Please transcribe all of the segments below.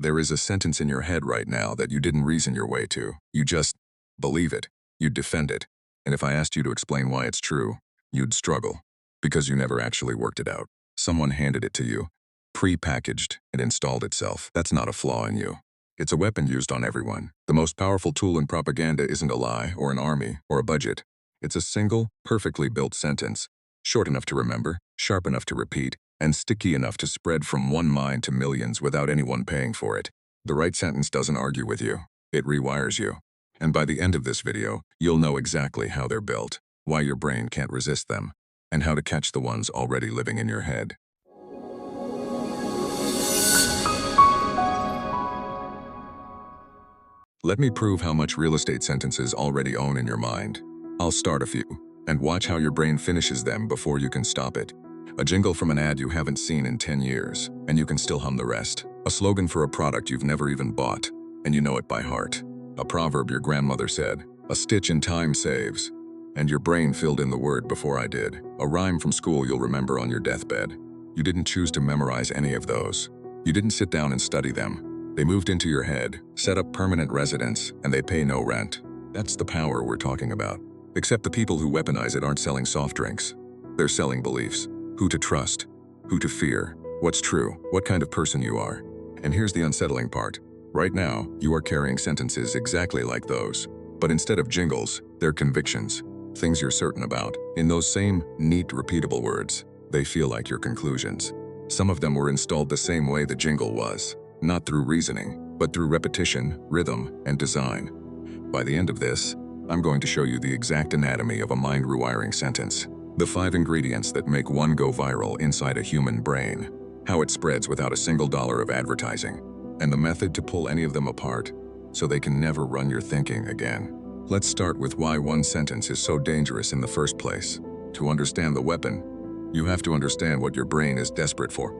There is a sentence in your head right now that you didn't reason your way to. You just believe it. You'd defend it. And if I asked you to explain why it's true, you'd struggle. Because you never actually worked it out. Someone handed it to you, pre-packaged, and installed itself. That's not a flaw in you. It's a weapon used on everyone. The most powerful tool in propaganda isn't a lie, or an army, or a budget. It's a single, perfectly built sentence. Short enough to remember, sharp enough to repeat, and sticky enough to spread from one mind to millions without anyone paying for it. The right sentence doesn't argue with you. It rewires you. And by the end of this video, you'll know exactly how they're built, why your brain can't resist them, and how to catch the ones already living in your head. Let me prove how much real estate sentences already own in your mind. I'll start a few, and watch how your brain finishes them before you can stop it. A jingle from an ad you haven't seen in 10 years, and you can still hum the rest. A slogan for a product you've never even bought, and you know it by heart. A proverb your grandmother said, "A stitch in time saves," and your brain filled in the word before I did. A rhyme from school you'll remember on your deathbed. You didn't choose to memorize any of those. You didn't sit down and study them. They moved into your head, set up permanent residence, and they pay no rent. That's the power we're talking about. Except the people who weaponize it aren't selling soft drinks. They're selling beliefs. Who to trust, who to fear, what's true, what kind of person you are. And here's the unsettling part. Right now, you are carrying sentences exactly like those. But instead of jingles, they're convictions, things you're certain about. In those same, neat, repeatable words, they feel like your conclusions. Some of them were installed the same way the jingle was, not through reasoning, but through repetition, rhythm, and design. By the end of this, I'm going to show you the exact anatomy of a mind-rewiring sentence. The 5 ingredients that make one go viral inside a human brain, how it spreads without a single dollar of advertising, and the method to pull any of them apart so they can never run your thinking again. Let's start with why one sentence is so dangerous in the first place. To understand the weapon, you have to understand what your brain is desperate for.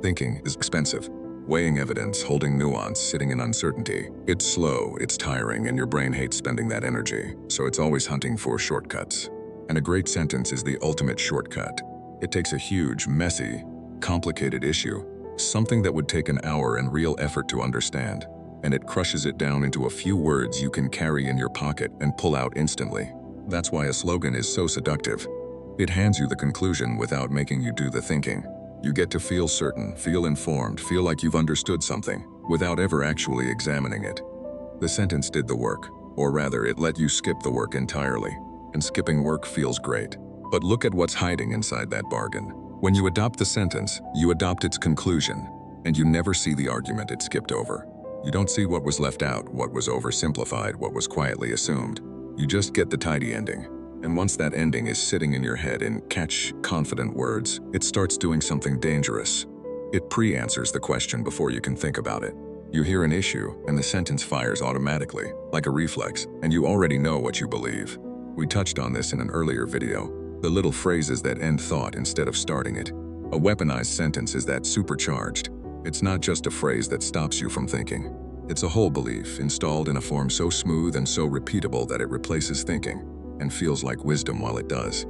Thinking is expensive. Weighing evidence, holding nuance, sitting in uncertainty. It's slow, it's tiring, and your brain hates spending that energy, so it's always hunting for shortcuts. And a great sentence is the ultimate shortcut. It takes a huge, messy, complicated issue, something that would take an hour and real effort to understand, and it crushes it down into a few words you can carry in your pocket and pull out instantly. That's why a slogan is so seductive. It hands you the conclusion without making you do the thinking. You get to feel certain, feel informed, feel like you've understood something, without ever actually examining it. The sentence did the work, or rather, it let you skip the work entirely. And skipping work feels great. But look at what's hiding inside that bargain. When you adopt the sentence, you adopt its conclusion, and you never see the argument it skipped over. You don't see what was left out, what was oversimplified, what was quietly assumed. You just get the tidy ending. And once that ending is sitting in your head in catch, confident words, it starts doing something dangerous. It pre-answers the question before you can think about it. You hear an issue, and the sentence fires automatically, like a reflex, and you already know what you believe. We touched on this in an earlier video, the little phrases that end thought instead of starting it. A weaponized sentence is that supercharged. It's not just a phrase that stops you from thinking. It's a whole belief installed in a form so smooth and so repeatable that it replaces thinking and feels like wisdom while it does.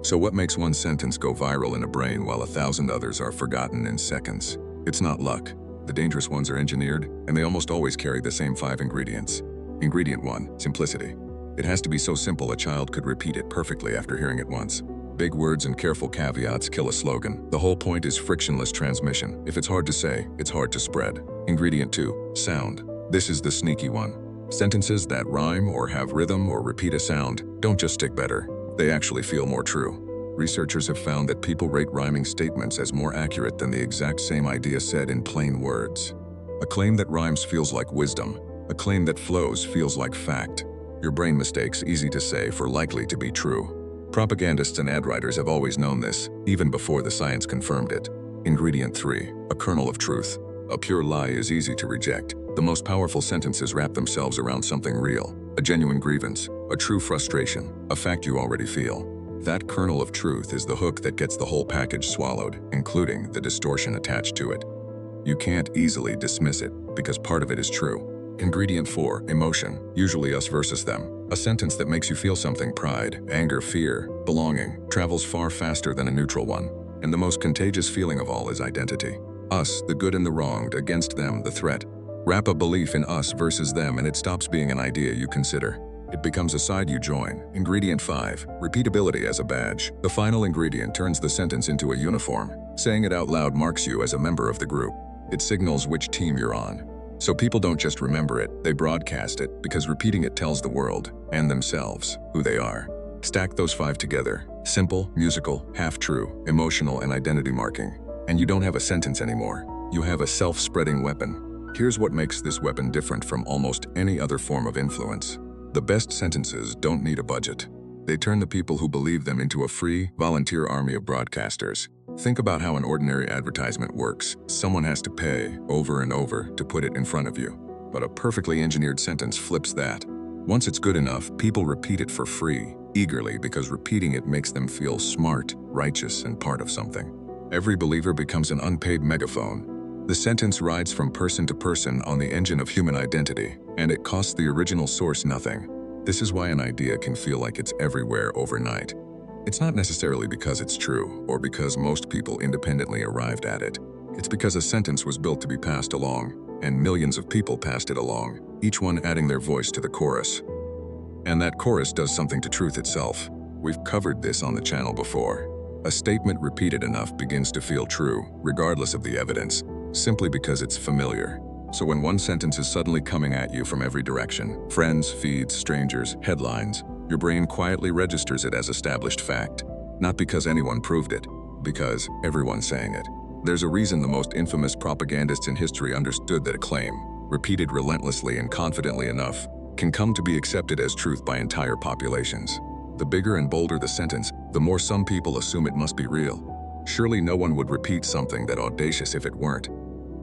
So what makes one sentence go viral in a brain while 1,000 others are forgotten in seconds? It's not luck. The dangerous ones are engineered, and they almost always carry the same 5 ingredients. Ingredient 1, simplicity. It has to be so simple a child could repeat it perfectly after hearing it once. Big words and careful caveats kill a slogan. The whole point is frictionless transmission. If it's hard to say, it's hard to spread. Ingredient 2, sound. This is the sneaky one. Sentences that rhyme or have rhythm or repeat a sound don't just stick better, they actually feel more true. Researchers have found that people rate rhyming statements as more accurate than the exact same idea said in plain words. A claim that rhymes feels like wisdom. A claim that flows feels like fact. Your brain mistakes easy to say for likely to be true. Propagandists and ad writers have always known this, even before the science confirmed it. Ingredient 3, a kernel of truth. A pure lie is easy to reject. The most powerful sentences wrap themselves around something real, a genuine grievance, a true frustration, a fact you already feel. That kernel of truth is the hook that gets the whole package swallowed, including the distortion attached to it. You can't easily dismiss it, because part of it is true. Ingredient 4, emotion, usually us versus them. A sentence that makes you feel something, pride, anger, fear, belonging, travels far faster than a neutral one. And the most contagious feeling of all is identity. Us, the good and the wronged, against them, the threat. Wrap a belief in us versus them and it stops being an idea you consider. It becomes a side you join. Ingredient 5. Repeatability as a badge. The final ingredient turns the sentence into a uniform. Saying it out loud marks you as a member of the group. It signals which team you're on. So people don't just remember it, they broadcast it, because repeating it tells the world, and themselves, who they are. Stack those 5 together. Simple, musical, half-true, emotional, and identity marking. And you don't have a sentence anymore. You have a self-spreading weapon. Here's what makes this weapon different from almost any other form of influence. The best sentences don't need a budget. They turn the people who believe them into a free, volunteer army of broadcasters. Think about how an ordinary advertisement works. Someone has to pay, over and over, to put it in front of you. But a perfectly engineered sentence flips that. Once it's good enough, people repeat it for free, eagerly, because repeating it makes them feel smart, righteous, and part of something. Every believer becomes an unpaid megaphone. The sentence rides from person to person on the engine of human identity, and it costs the original source nothing. This is why an idea can feel like it's everywhere overnight. It's not necessarily because it's true, or because most people independently arrived at it. It's because a sentence was built to be passed along, and millions of people passed it along, each one adding their voice to the chorus. And that chorus does something to truth itself. We've covered this on the channel before. A statement repeated enough begins to feel true, regardless of the evidence, simply because it's familiar. So when one sentence is suddenly coming at you from every direction, friends, feeds, strangers, headlines, your brain quietly registers it as established fact. Not because anyone proved it, because everyone's saying it. There's a reason the most infamous propagandists in history understood that a claim, repeated relentlessly and confidently enough, can come to be accepted as truth by entire populations. The bigger and bolder the sentence, the more some people assume it must be real. Surely no one would repeat something that audacious if it weren't.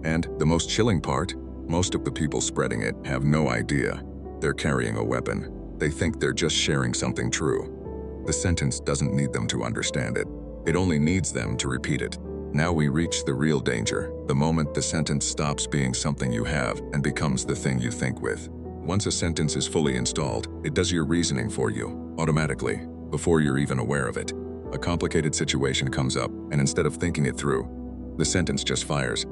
And the most chilling part, most of the people spreading it have no idea they're carrying a weapon. They think they're just sharing something true. The sentence doesn't need them to understand it. It only needs them to repeat it. Now we reach the real danger, the moment the sentence stops being something you have and becomes the thing you think with. Once a sentence is fully installed, it does your reasoning for you, automatically, before you're even aware of it. A complicated situation comes up, and instead of thinking it through, the sentence just fires.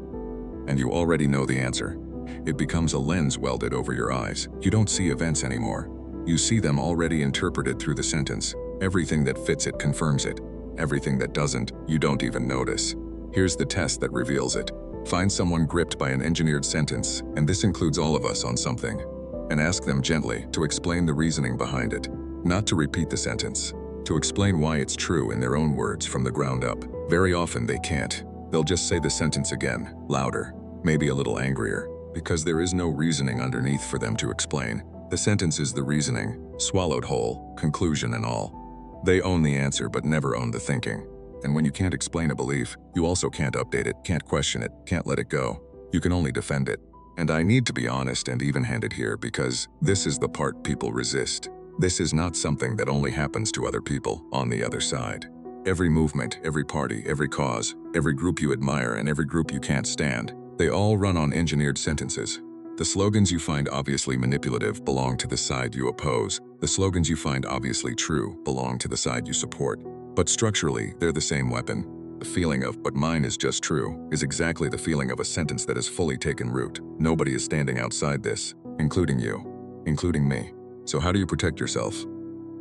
And you already know the answer. It becomes a lens welded over your eyes. You don't see events anymore. You see them already interpreted through the sentence. Everything that fits it confirms it. Everything that doesn't, you don't even notice. Here's the test that reveals it. Find someone gripped by an engineered sentence, and this includes all of us on something, and ask them gently to explain the reasoning behind it. Not to repeat the sentence, to explain why it's true in their own words from the ground up. Very often they can't. They'll just say the sentence again, louder, maybe a little angrier, because there is no reasoning underneath for them to explain. The sentence is the reasoning, swallowed whole, conclusion and all. They own the answer but never own the thinking. And when you can't explain a belief, you also can't update it, can't question it, can't let it go. You can only defend it. And I need to be honest and even-handed here because this is the part people resist. This is not something that only happens to other people on the other side. Every movement, every party, every cause, every group you admire and every group you can't stand, they all run on engineered sentences. The slogans you find obviously manipulative belong to the side you oppose. The slogans you find obviously true belong to the side you support. But structurally, they're the same weapon. The feeling of, "but mine is just true," is exactly the feeling of a sentence that has fully taken root. Nobody is standing outside this, including you, including me. So how do you protect yourself?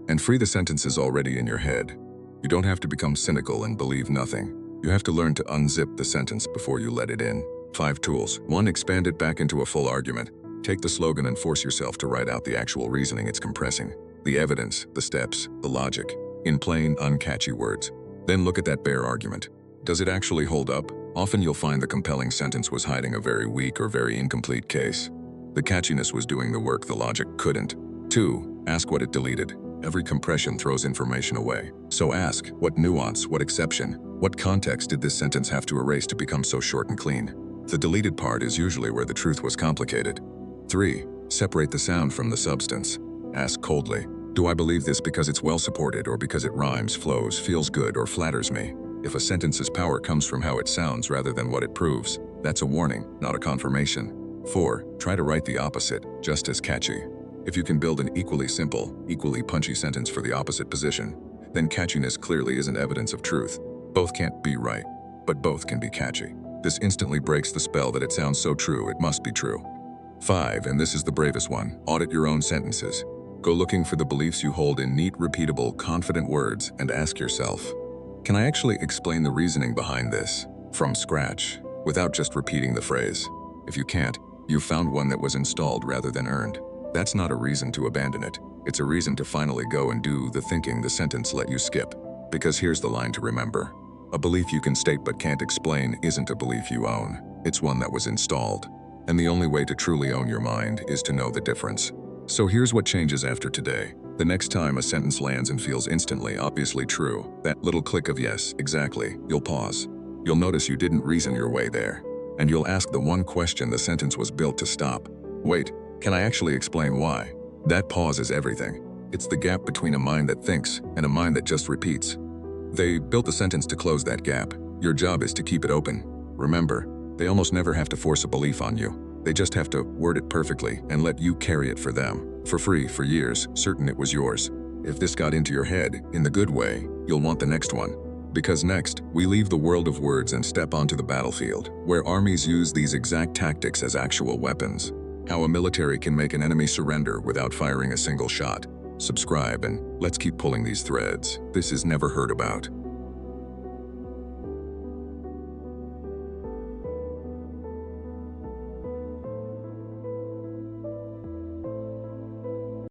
And free the sentences already in your head. You don't have to become cynical and believe nothing. You have to learn to unzip the sentence before you let it in. 5 tools. 1. Expand it back into a full argument. Take the slogan and force yourself to write out the actual reasoning it's compressing. The evidence, the steps, the logic, in plain, uncatchy words. Then look at that bare argument. Does it actually hold up? Often you'll find the compelling sentence was hiding a very weak or very incomplete case. The catchiness was doing the work the logic couldn't. 2. Ask what it deleted. Every compression throws information away. So ask, what nuance, what exception, what context did this sentence have to erase to become so short and clean? The deleted part is usually where the truth was complicated. 3. Separate the sound from the substance. Ask coldly, do I believe this because it's well supported or because it rhymes, flows, feels good, or flatters me? If a sentence's power comes from how it sounds rather than what it proves, that's a warning, not a confirmation. 4. Try to write the opposite, just as catchy. If you can build an equally simple, equally punchy sentence for the opposite position, then catchiness clearly isn't evidence of truth. Both can't be right, but both can be catchy. This instantly breaks the spell that it sounds so true, it must be true. 5, and this is the bravest one, audit your own sentences. Go looking for the beliefs you hold in neat, repeatable, confident words and ask yourself, can I actually explain the reasoning behind this from scratch, without just repeating the phrase? If you can't, you've found one that was installed rather than earned. That's not a reason to abandon it. It's a reason to finally go and do the thinking the sentence let you skip. Because here's the line to remember. A belief you can state but can't explain isn't a belief you own. It's one that was installed. And the only way to truly own your mind is to know the difference. So here's what changes after today. The next time a sentence lands and feels instantly, obviously true, that little click of yes, exactly, you'll pause. You'll notice you didn't reason your way there. And you'll ask the one question the sentence was built to stop. Wait, can I actually explain why? That pause is everything. It's the gap between a mind that thinks and a mind that just repeats. They built the sentence to close that gap. Your job is to keep it open. Remember, they almost never have to force a belief on you. They just have to word it perfectly and let you carry it for them, for free, for years, certain it was yours. If this got into your head, in the good way, you'll want the next one. Because next, we leave the world of words and step onto the battlefield, where armies use these exact tactics as actual weapons. How a military can make an enemy surrender without firing a single shot. Subscribe and let's keep pulling these threads. This is never heard about.